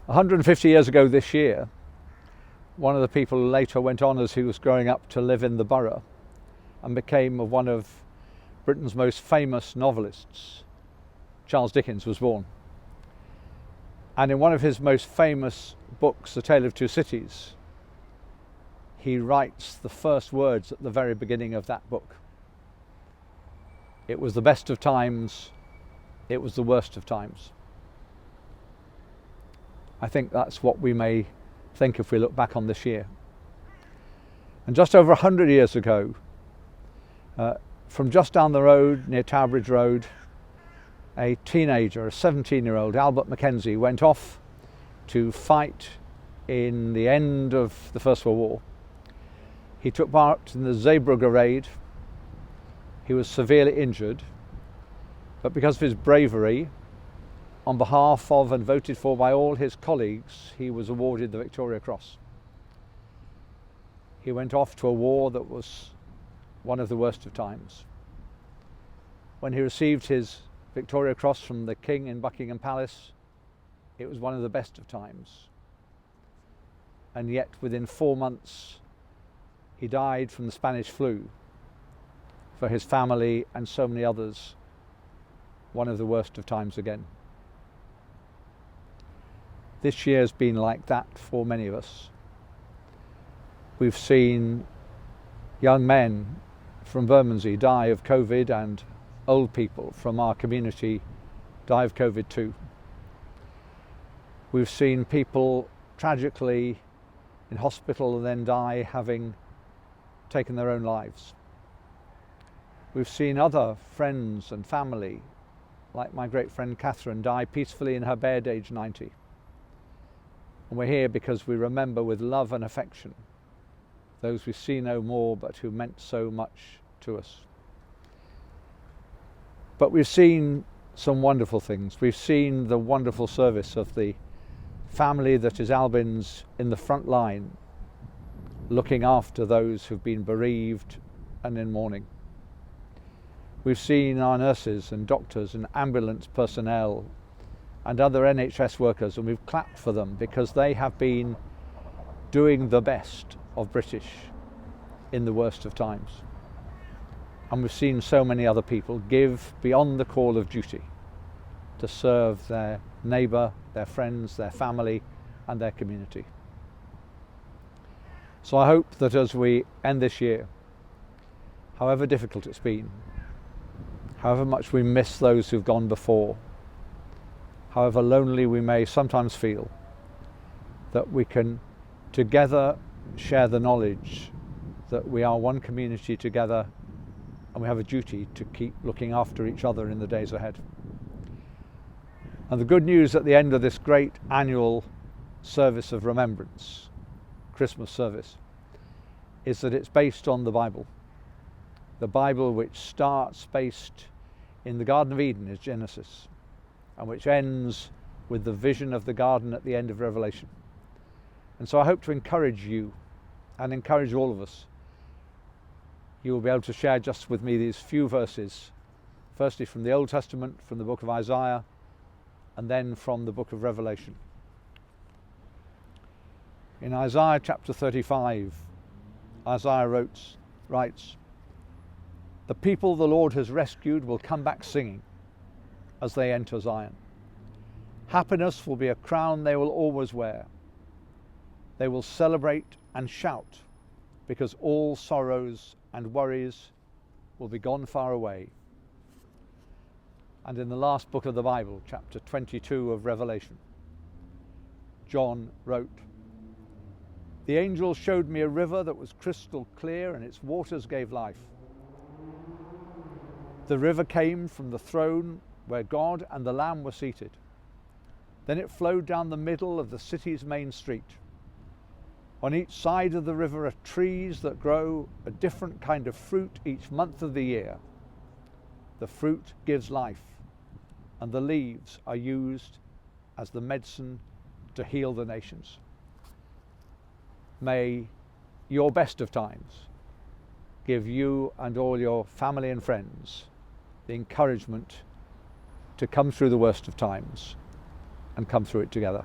150 years ago this year, one of the people who later went on as he was growing up to live in the borough and became one of Britain's most famous novelists, Charles Dickens, was born. And in one of his most famous books, A Tale of Two Cities, he writes the first words at the very beginning of that book. It was the best of times, it was the worst of times. I think that's what we may think if we look back on this year. And just over 100 years ago, from just down the road, near Tower Bridge Road, a teenager, a 17-year-old, Albert Mackenzie, went off to fight in the end of the First World War. He took part in the Zeebrugge raid. He was severely injured, but because of his bravery, on behalf of and voted for by all his colleagues, he was awarded the Victoria Cross. He went off to a war that was one of the worst of times. When he received his Victoria Cross from the King in Buckingham Palace, it was one of the best of times. And yet within 4 months, he died from the Spanish flu. For his family and so many others, one of the worst of times again. This year's been like that for many of us. We've seen young men from Bermondsey die of COVID, and old people from our community die of COVID too. We've seen people tragically in hospital and then die having taken their own lives. We've seen other friends and family, like my great friend Catherine, die peacefully in her bed, age 90. And we're here because we remember with love and affection those we see no more but who meant so much to us. But we've seen some wonderful things. We've seen the wonderful service of the family that is Albin's in the front line, looking after those who've been bereaved and in mourning. We've seen our nurses and doctors and ambulance personnel and other NHS workers, and we've clapped for them because they have been doing the best of British in the worst of times. And we've seen so many other people give beyond the call of duty to serve their neighbour, their friends, their family and their community. So I hope that as we end this year, however difficult it's been, however much we miss those who've gone before, however lonely we may sometimes feel, that we can together share the knowledge that we are one community together and we have a duty to keep looking after each other in the days ahead. And the good news at the end of this great annual service of remembrance, Christmas service, is that it's based on the Bible. The Bible which starts based in the Garden of Eden is Genesis, and which ends with the vision of the garden at the end of Revelation. And so I hope to encourage you and encourage all of us. You will be able to share just with me these few verses, firstly from the Old Testament, from the book of Isaiah, and then from the book of Revelation. In Isaiah chapter 35, Isaiah writes, "The people the Lord has rescued will come back singing as they enter Zion. Happiness will be a crown they will always wear. They will celebrate and shout because all sorrows and worries will be gone far away." And in the last book of the Bible, chapter 22 of Revelation, John wrote, "The angel showed me a river that was crystal clear and its waters gave life. The river came from the throne where God and the Lamb were seated. Then it flowed down the middle of the city's main street. On each side of the river are trees that grow a different kind of fruit each month of the year. The fruit gives life, and the leaves are used as the medicine to heal the nations." May your best of times give you and all your family and friends the encouragement to come through the worst of times and come through it together.